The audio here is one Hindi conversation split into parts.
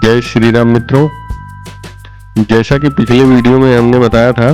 जय श्री राम मित्रों। जैसा कि पिछले वीडियो में हमने बताया था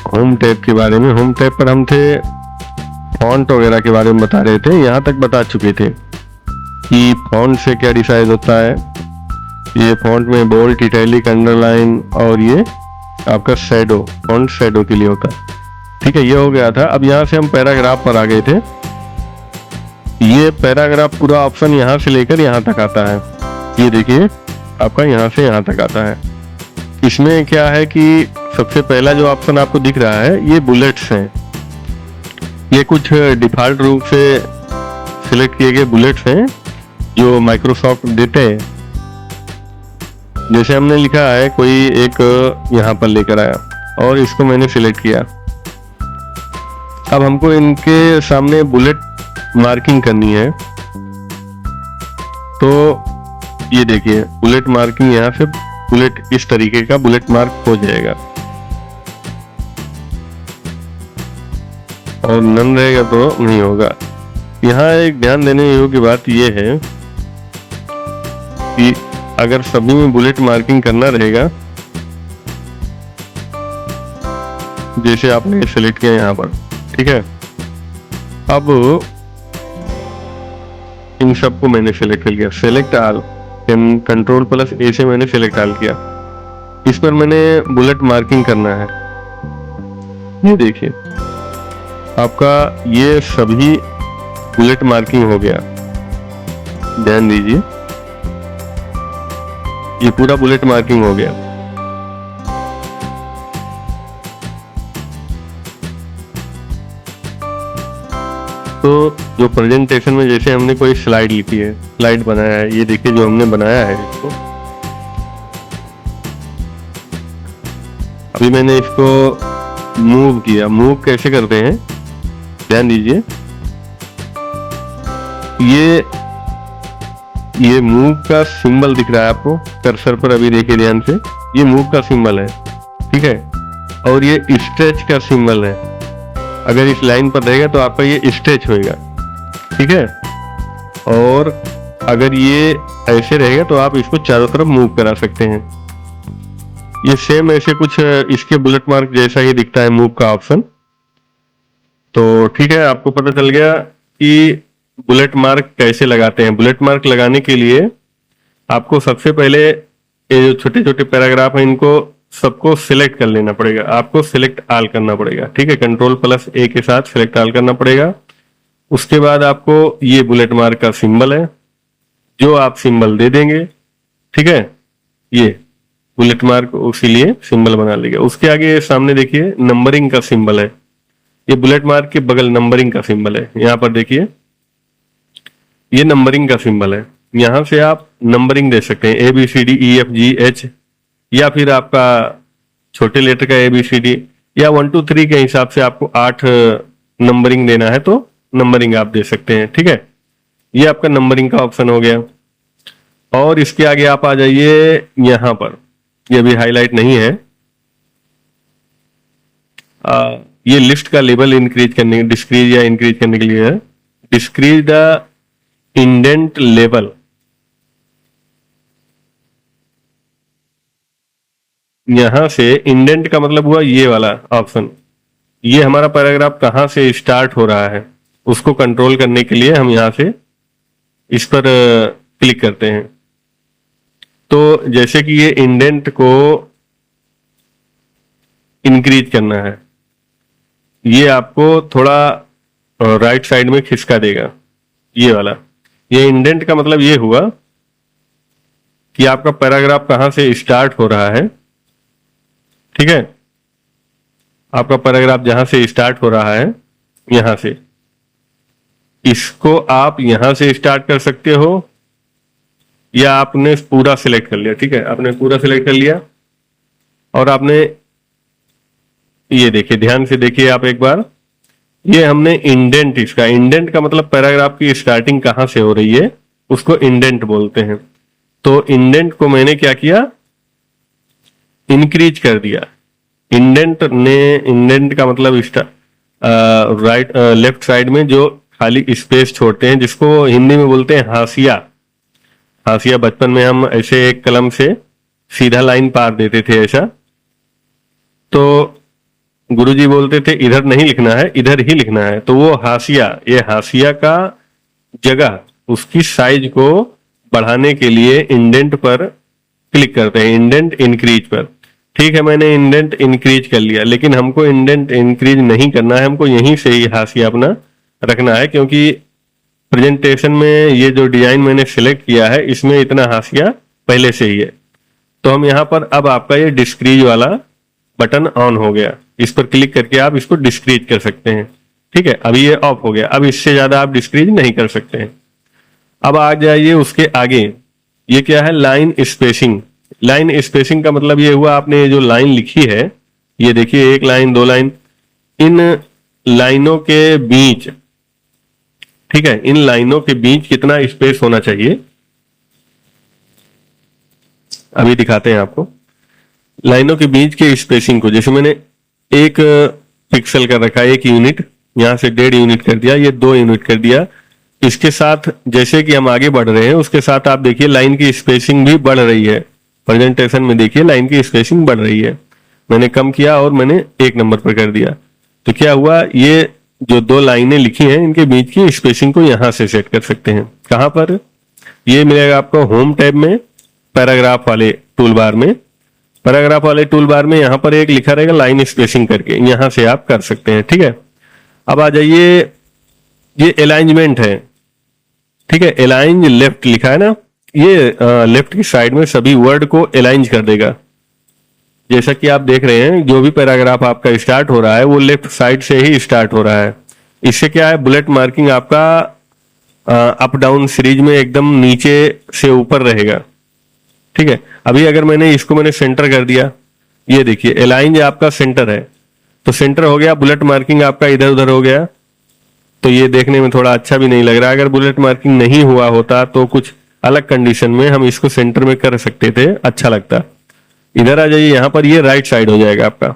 होम टैब के बारे में, होम टैब पर हम थे फॉन्ट वगैरह के बारे में बता रहे थे। यहाँ तक बता चुके थे कि फॉन्ट से क्या डिसाइड होता है। ये फॉन्ट में बोल्ड, इटैलिक, अंडरलाइन और ये आपका शैडो, फॉन्ट शैडो के लिए होता है। ठीक है, ये हो गया था। अब यहाँ से हम पैराग्राफ पर आ गए थे। ये पैराग्राफ पूरा ऑप्शन यहाँ से लेकर यहाँ तक आता है। ये देखिए आपका यहाँ से यहाँ तक आता है। इसमें क्या है कि सबसे पहला जो ऑप्शन आपको दिख रहा है ये बुलेट्स हैं। ये कुछ डिफॉल्ट रूप से सिलेक्ट किए गए बुलेट्स हैं जो माइक्रोसॉफ्ट देते हैं। जैसे हमने लिखा है कोई एक यहाँ पर लेकर आया और इसको मैंने सिलेक्ट किया। अब हमको इनके सामने बुलेट मार्किंग करनी है, तो ये देखिए बुलेट मार्किंग, यहाँ से बुलेट इस तरीके का बुलेट मार्क हो जाएगा और नन रहेगा तो नहीं होगा। यहाँ एक ध्यान देने योग्य बात यह है कि अगर सभी में बुलेट मार्किंग करना रहेगा, जैसे आपने सेलेक्ट किया यहाँ पर, ठीक है। अब इन सबको मैंने सेलेक्ट कर लिया, सेलेक्ट ऑल, कंट्रोल प्लस ए से मैंने सेलेक्ट ऑल किया। इस पर मैंने बुलेट मार्किंग करना है। ये देखिए आपका ये सभी बुलेट मार्किंग हो गया। ध्यान दीजिए ये पूरा बुलेट मार्किंग हो गया। तो जो प्रेजेंटेशन में जैसे हमने कोई स्लाइड लिखी है, स्लाइड बनाया है, ये देखिए जो हमने बनाया है इसको, अभी मैंने इसको मूव किया। मूव कैसे करते हैं ध्यान दीजिए। ये मूव का सिंबल दिख रहा है आपको कर्सर पर, अभी देखिए ध्यान से, ये मूव का सिंबल है, ठीक है। और ये स्ट्रेच का सिंबल है। अगर इस लाइन पर रहेगा तो आपका ये स्ट्रेच होएगा, ठीक है। और अगर ये ऐसे रहेगा तो आप इसको चारों तरफ मूव करा सकते हैं। ये सेम ऐसे कुछ इसके बुलेट मार्क जैसा ही दिखता है मूव का ऑप्शन। तो ठीक है, आपको पता चल गया कि बुलेट मार्क कैसे लगाते हैं। बुलेट मार्क लगाने के लिए आपको सबसे पहले ये जो छोटे छोटे पैराग्राफ है इनको सबको सिलेक्ट कर लेना पड़ेगा। आपको सिलेक्ट ऑल करना पड़ेगा, ठीक है। कंट्रोल प्लस ए के साथ सिलेक्ट ऑल करना पड़ेगा। उसके बाद आपको ये बुलेट मार्क का सिंबल है जो आप सिंबल दे देंगे, ठीक है। ये बुलेट मार्क उसी लिए सिंबल बना लेगा। उसके आगे सामने देखिए नंबरिंग का सिंबल है। ये बुलेट मार्क के बगल नंबरिंग का सिंबल है। यहाँ पर देखिए ये नंबरिंग का सिंबल है। यहां से आप नंबरिंग दे सकते हैं, A B C D E F G H, या फिर आपका छोटे लेटर का ए बी सी डी, या 1 2 3 के हिसाब से आपको 8 नंबरिंग देना है तो नंबरिंग आप दे सकते हैं, ठीक है। ये आपका नंबरिंग का ऑप्शन हो गया। और इसके आगे आप आ जाइए यहां पर, ये अभी हाईलाइट नहीं है। ये लिस्ट का लेवल इंक्रीज करने, डिस्क्रीज या इंक्रीज करने के लिए है। डिस्क्रीज द इंडेंट लेवल, यहां से इंडेंट का मतलब हुआ ये वाला ऑप्शन। ये हमारा पैराग्राफ कहां से स्टार्ट हो रहा है उसको कंट्रोल करने के लिए हम यहां से इस पर क्लिक करते हैं। तो जैसे कि ये इंडेंट को इंक्रीज करना है, ये आपको थोड़ा राइट साइड में खिसका देगा, ये वाला। ये इंडेंट का मतलब ये हुआ कि आपका पैराग्राफ कहां से स्टार्ट हो रहा है, ठीक है। आपका पैराग्राफ जहां से स्टार्ट हो रहा है यहां से, इसको आप यहां से स्टार्ट कर सकते हो या आपने पूरा सिलेक्ट कर लिया, ठीक है। आपने पूरा सिलेक्ट कर लिया और आपने ये देखिए, ध्यान से देखिए आप एक बार, ये हमने इंडेंट, इसका इंडेंट का मतलब पैराग्राफ की स्टार्टिंग कहां से हो रही है उसको इंडेंट बोलते हैं। तो इंडेंट को मैंने क्या किया, इंक्रीज कर दिया। इंडेंट का मतलब लेफ्ट साइड में जो खाली स्पेस छोड़ते हैं, जिसको हिंदी में बोलते हैं हाशिया, हाशिया बचपन में हम ऐसे एक कलम से सीधा लाइन पार देते थे ऐसा, तो गुरुजी बोलते थे इधर नहीं लिखना है, इधर ही लिखना है। तो वो हाशिया, ये हाशिया का जगह उसकी साइज को बढ़ाने के लिए इंडेंट पर क्लिक करते हैं, इंडेंट इंक्रीज पर। ठीक है, मैंने इंडेंट इंक्रीज कर लिया, लेकिन हमको इंडेंट इंक्रीज नहीं करना है, हमको यहीं से ही हाशिया अपना रखना है, क्योंकि प्रेजेंटेशन में ये जो डिजाइन मैंने सिलेक्ट किया है इसमें इतना हाशिया पहले से ही है। तो हम यहाँ पर अब आपका ये डिस्क्रीज वाला बटन ऑन हो गया, इस पर क्लिक करके आप इसको डिस्क्रीज कर सकते हैं। ठीक है, अभी ये ऑफ हो गया, अब इससे ज्यादा आप डिस्क्रीज नहीं कर सकते हैं। अब आ जाइए उसके आगे, ये क्या है, लाइन स्पेसिंग। लाइन स्पेसिंग का मतलब ये हुआ आपने जो लाइन लिखी है, ये देखिए 1 लाइन 2 लाइन, इन लाइनों के बीच, ठीक है, इन लाइनों के बीच कितना स्पेस होना चाहिए अभी दिखाते हैं आपको। लाइनों के बीच के स्पेसिंग को, जैसे मैंने 1 पिक्सल कर रखा है, 1 यूनिट, यहां से 1.5 यूनिट कर दिया, ये 2 यूनिट कर दिया। इसके साथ जैसे कि हम आगे बढ़ रहे हैं उसके साथ आप देखिए लाइन की स्पेसिंग भी बढ़ रही है। प्रेजेंटेशन में देखिए लाइन की स्पेसिंग बढ़ रही है, मैंने कम किया और मैंने 1 नंबर पर कर दिया। तो क्या हुआ, ये जो 2 लाइनें लिखी हैं इनके बीच की स्पेसिंग को यहां से सेट कर सकते हैं। कहां पर, ये मिलेगा आपको होम टैब में, पैराग्राफ वाले टूल बार में। पैराग्राफ वाले टूल बार में यहां पर एक लिखा रहेगा लाइन स्पेसिंग करके, यहां से आप कर सकते हैं। ठीक है, अब आ जाइए, ये अलाइनमेंट है। ठीक है, अलाइन लेफ्ट लिखा है ना, ये लेफ्ट की साइड में सभी वर्ड को अलाइन कर देगा। जैसा कि आप देख रहे हैं जो भी पैराग्राफ आपका स्टार्ट हो रहा है वो लेफ्ट साइड से ही स्टार्ट हो रहा है। इससे क्या है, बुलेट मार्किंग आपका अप डाउन सीरीज में एकदम नीचे से ऊपर रहेगा। ठीक है, अभी अगर मैंने सेंटर कर दिया, ये देखिए अलाइन आपका सेंटर है, तो सेंटर हो गया, बुलेट मार्किंग आपका इधर उधर हो गया, तो ये देखने में थोड़ा अच्छा भी नहीं लग रहा। अगर बुलेट मार्किंग नहीं हुआ होता तो कुछ अलग कंडीशन में हम इसको सेंटर में कर सकते थे, अच्छा लगता। इधर आ जाइए, यहां पर ये राइट साइड हो जाएगा आपका,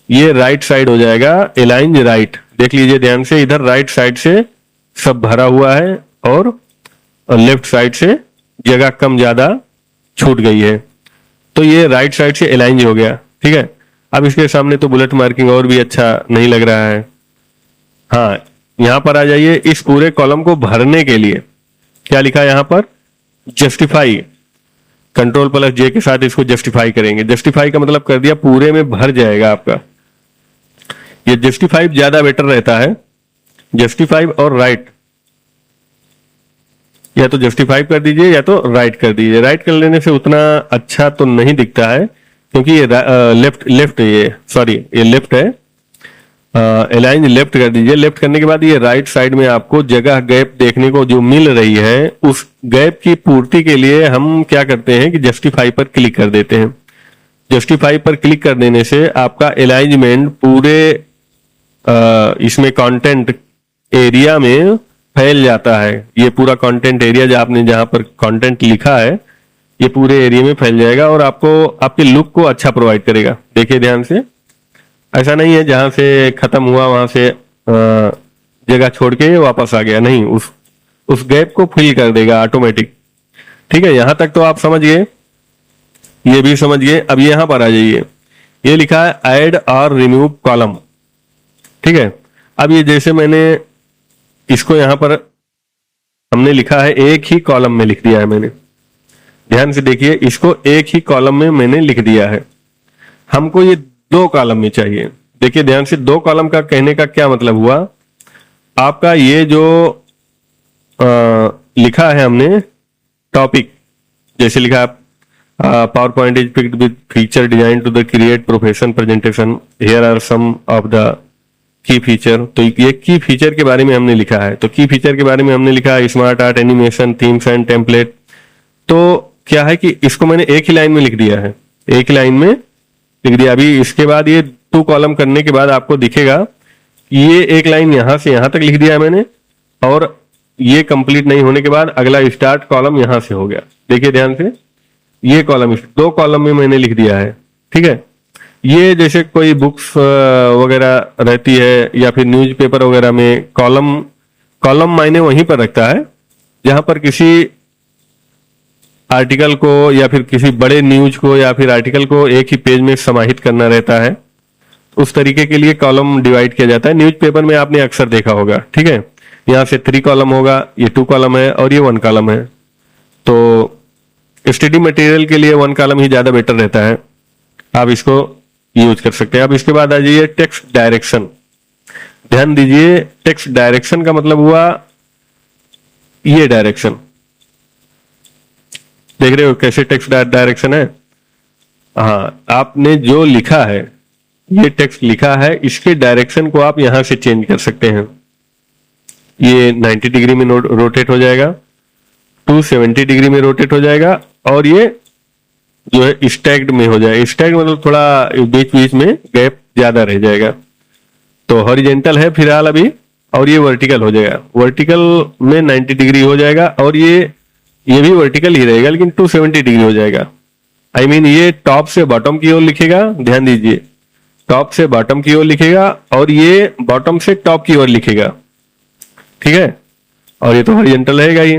ये राइट साइड हो जाएगा, अलाइन राइट। देख लीजिए ध्यान से, इधर राइट साइड से सब भरा हुआ है और लेफ्ट साइड से जगह कम ज्यादा छूट गई है, तो ये राइट साइड से अलाइन हो गया। ठीक है, अब इसके सामने तो बुलेट मार्किंग और भी अच्छा नहीं लग रहा है। हाँ, यहां पर आ जाइए, इस पूरे कॉलम को भरने के लिए क्या लिखा है यहां पर, जस्टिफाई। Ctrl+J के साथ इसको जस्टिफाई करेंगे। जस्टिफाई का मतलब कर दिया, पूरे में भर जाएगा आपका। ये जस्टिफाई ज्यादा बेटर रहता है, जस्टिफाई और राइट, या तो जस्टिफाई कर दीजिए या तो राइट कर दीजिए। राइट कर लेने से उतना अच्छा तो नहीं दिखता है, क्योंकि ये लेफ्ट ये लेफ्ट है, अलाइन लेफ्ट कर दीजिए। लेफ्ट करने के बाद ये राइट साइड में आपको जगह गैप देखने को जो मिल रही है, उस गैप की पूर्ति के लिए हम क्या करते हैं कि जस्टिफाई पर क्लिक कर देते हैं। जस्टिफाई पर क्लिक कर देने से आपका अलाइनमेंट पूरे इसमें कंटेंट एरिया में फैल जाता है। ये पूरा कंटेंट एरिया जो आपने जहां पर कंटेंट लिखा है ये पूरे एरिया में फैल जाएगा और आपको आपके लुक को अच्छा प्रोवाइड करेगा। देखिए ध्यान से, ऐसा नहीं है जहां से खत्म हुआ वहां से जगह छोड़ के वापस आ गया, नहीं, उस गैप को फिल कर देगा ऑटोमेटिक। ठीक है, यहां तक तो आप समझ गए, ये भी समझ गए। अब यहां पर आ जाइए, ये लिखा है ऐड और रिमूव कॉलम। ठीक है, अब ये जैसे मैंने इसको यहां पर हमने लिखा है, एक ही कॉलम में लिख दिया है मैंने, ध्यान से देखिए, इसको एक ही कॉलम में मैंने लिख दिया है। हमको ये 2 कॉलम में चाहिए। देखिए ध्यान से, 2 कॉलम का कहने का क्या मतलब हुआ, आपका ये जो लिखा है हमने टॉपिक, जैसे लिखा PowerPoint is picked with feature design to the create profession presentation, here are some of the key feature. तो ये की फीचर के बारे में हमने लिखा है, तो की फीचर के बारे में हमने लिखा है smart art, animation, themes and template. तो क्या है कि इसको मैंने एक ही लाइन में लिख दिया है, एक ही लाइन में लिख दिया। अभी इसके बाद ये 2 कॉलम करने के बाद आपको दिखेगा ये एक लाइन यहां से यहां तक लिख दिया है मैंने, और ये कंप्लीट नहीं होने के बाद अगला स्टार्ट कॉलम यहां से हो गया। देखिए ध्यान से, ये कॉलम 2 कॉलम में मैंने लिख दिया है। ठीक है, ये जैसे कोई बुक्स वगैरह रहती है या फिर न्यूज़पेपर वगैरह में कॉलम मायने वहीं पर रखता है जहां पर किसी आर्टिकल को या फिर किसी बड़े न्यूज को या फिर आर्टिकल को एक ही पेज में समाहित करना रहता है, उस तरीके के लिए कॉलम डिवाइड किया जाता है। न्यूज़पेपर में आपने अक्सर देखा होगा, ठीक है, यहाँ से 3 कॉलम होगा, ये 2 कॉलम है और ये 1 कॉलम है। तो स्टडी मटेरियल के लिए 1 कॉलम ही ज्यादा बेटर रहता है, आप इसको यूज कर सकते हैं। अब इसके बाद आ जाइए टेक्स्ट डायरेक्शन। ध्यान दीजिए, टेक्स्ट डायरेक्शन का मतलब हुआ ये डायरेक्शन, देख रहे हो कैसे टेक्स्ट डायरेक्शन है। हाँ, आपने जो लिखा है, ये टेक्स्ट लिखा है, इसके डायरेक्शन को आप यहां से चेंज कर सकते हैं। ये 90 डिग्री में रोटेट हो जाएगा, 270 डिग्री में रोटेट हो जाएगा, और ये जो है स्टैक्ड में हो जाएगा। स्टैक्ड मतलब थोड़ा बीच बीच में गैप ज्यादा रह जाएगा। तो हॉरिजेंटल है फिलहाल अभी, और ये वर्टिकल हो जाएगा। वर्टिकल में 90 डिग्री हो जाएगा, और ये भी वर्टिकल ही रहेगा लेकिन 270 डिग्री हो जाएगा। आई मीन ये टॉप से बॉटम की ओर लिखेगा, ध्यान दीजिए, टॉप से बॉटम की ओर लिखेगा, और ये बॉटम से टॉप की ओर लिखेगा, ठीक है। और ये तो हॉरिजेंटल रहेगा ही,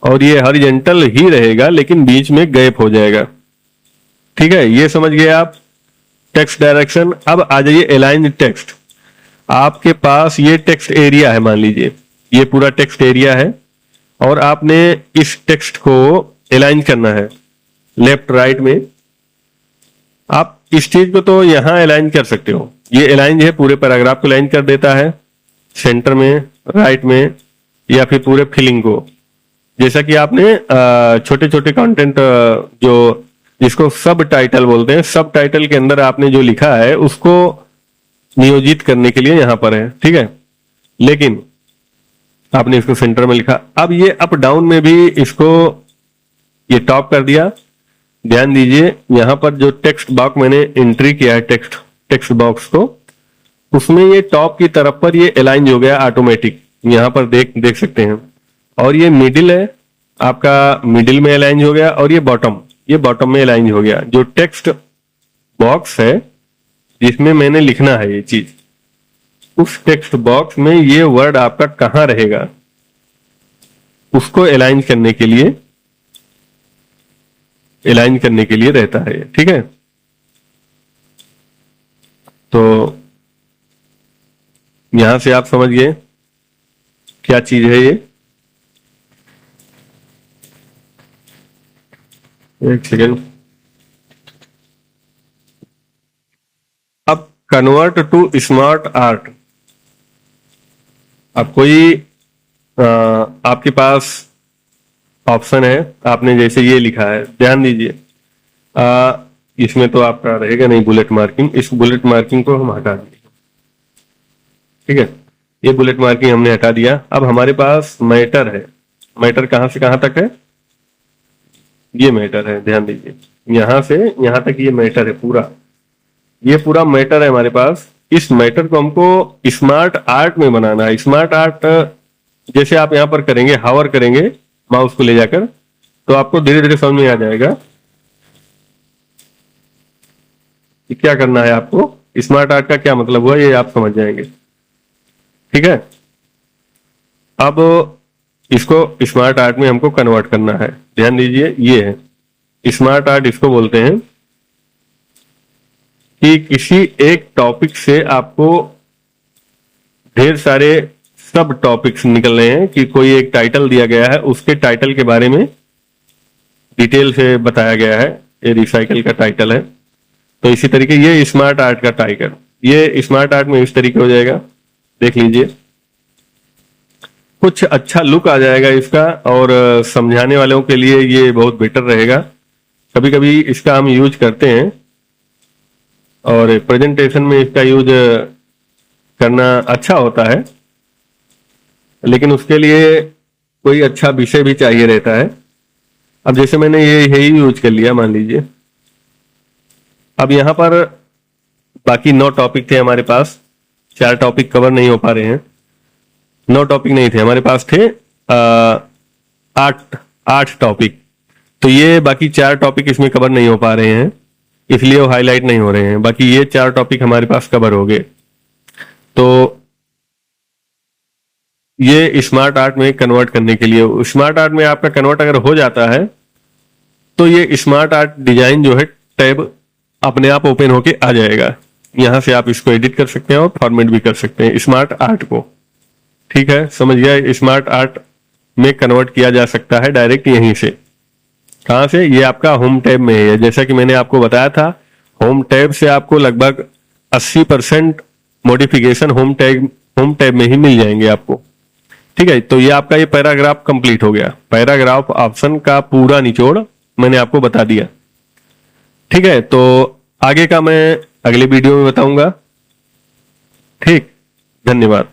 और ये हॉरिजेंटल ही रहेगा लेकिन बीच में गैप हो जाएगा, ठीक है। ये समझ गए आप टेक्स्ट डायरेक्शन। अब आ जाइए अलाइन टेक्स्ट। आपके पास ये टेक्स्ट एरिया है, मान लीजिए ये पूरा टेक्स्ट एरिया है, और आपने इस टेक्स्ट को अलाइन करना है लेफ्ट राइट में। आप इस चीज को तो यहां अलाइन कर सकते हो, ये अलाइन जो है पूरे पैराग्राफ को अलाइन कर देता है, सेंटर में, राइट में, या फिर पूरे फिलिंग को। जैसा कि आपने छोटे छोटे कंटेंट जो जिसको सब टाइटल बोलते हैं, सब टाइटल के अंदर आपने जो लिखा है उसको नियोजित करने के लिए यहां पर है, ठीक है। लेकिन आपने इसको सेंटर में लिखा। अब ये अप डाउन में भी इसको ये टॉप कर दिया। ध्यान दीजिए, यहां पर जो टेक्स्ट बॉक्स मैंने एंट्री किया है, टेक्स्ट बॉक्स को, उसमें ये टॉप की तरफ पर ये अलाइन हो गया ऑटोमेटिक, यहां पर देख सकते हैं। और ये मिडिल है आपका, मिडिल में अलाइन हो गया, और ये बॉटम में अलाइन हो गया। जो टेक्स्ट बॉक्स है जिसमें मैंने लिखना है ये चीज, उस टेक्स्ट बॉक्स में ये वर्ड आपका कहां रहेगा, उसको अलाइन करने के लिए रहता है, ठीक है। तो यहां से आप समझ गए क्या चीज है ये। एक सेकेंड। अब कन्वर्ट टू स्मार्ट आर्ट। अब कोई आपके पास ऑप्शन है, आपने जैसे ये लिखा है, ध्यान दीजिए, इसमें तो आपका रहेगा नहीं बुलेट मार्किंग, इस बुलेट मार्किंग को हम हटा देंगे, ठीक है। ये बुलेट मार्किंग हमने हटा दिया। अब हमारे पास मैटर है। मैटर कहां से कहां तक है, ये मैटर है, ध्यान दीजिए, यहां से यहां तक ये मैटर है पूरा, ये पूरा मैटर है हमारे पास। इस मैटर को हमको स्मार्ट आर्ट में बनाना है। स्मार्ट आर्ट जैसे आप यहां पर करेंगे, हावर करेंगे माउस को ले जाकर, तो आपको धीरे धीरे समझ में आ जाएगा कि क्या करना है आपको। स्मार्ट आर्ट का क्या मतलब हुआ ये आप समझ जाएंगे, ठीक है। अब इसको स्मार्ट आर्ट में हमको कन्वर्ट करना है। ध्यान दीजिए, ये है स्मार्ट आर्ट, इसको बोलते हैं कि किसी एक टॉपिक से आपको ढेर सारे सब टॉपिक्स निकल रहे हैं, कि कोई एक टाइटल दिया गया है, उसके टाइटल के बारे में डिटेल से बताया गया है, ये रिसाइकल का टाइटल है। तो इसी तरीके ये स्मार्ट आर्ट का टाइटल, ये स्मार्ट आर्ट में इस तरीके हो जाएगा, देख लीजिए, कुछ अच्छा लुक आ जाएगा इसका, और समझाने वालों के लिए ये बहुत बेटर रहेगा। कभी कभी इसका हम यूज करते हैं, और प्रेजेंटेशन में इसका यूज करना अच्छा होता है, लेकिन उसके लिए कोई अच्छा विषय भी चाहिए रहता है। अब जैसे मैंने ये यही यूज कर लिया, मान लीजिए। अब यहां पर बाकी 9 टॉपिक थे हमारे पास, 4 टॉपिक कवर नहीं हो पा रहे हैं, 9 टॉपिक नहीं थे हमारे पास, थे 8 टॉपिक। तो ये बाकी 4 टॉपिक इसमें कवर नहीं हो पा रहे हैं, इसलिए वो हाईलाइट नहीं हो रहे हैं। बाकी ये 4 टॉपिक हमारे पास कवर हो गए। तो ये स्मार्ट आर्ट में कन्वर्ट करने के लिए, स्मार्ट आर्ट में आपका कन्वर्ट अगर हो जाता है तो ये स्मार्ट आर्ट डिजाइन जो है टैब अपने आप ओपन होके आ जाएगा। यहां से आप इसको एडिट कर सकते हैं और फॉर्मेट भी कर सकते हैं स्मार्ट आर्ट को। ठीक है, समझ गया। स्मार्ट आर्ट में कन्वर्ट किया जा सकता है डायरेक्ट यहीं से। कहां से? ये आपका होम टैब में है। जैसा कि मैंने आपको बताया था, होम टैब से आपको लगभग 80% मॉडिफिकेशन होम टैब में ही मिल जाएंगे आपको। ठीक है, तो ये आपका ये पैराग्राफ कंप्लीट हो गया। पैराग्राफ ऑप्शन का पूरा निचोड़ मैंने आपको बता दिया। ठीक है, तो आगे का मैं अगले वीडियो में बताऊंगा। ठीक, धन्यवाद।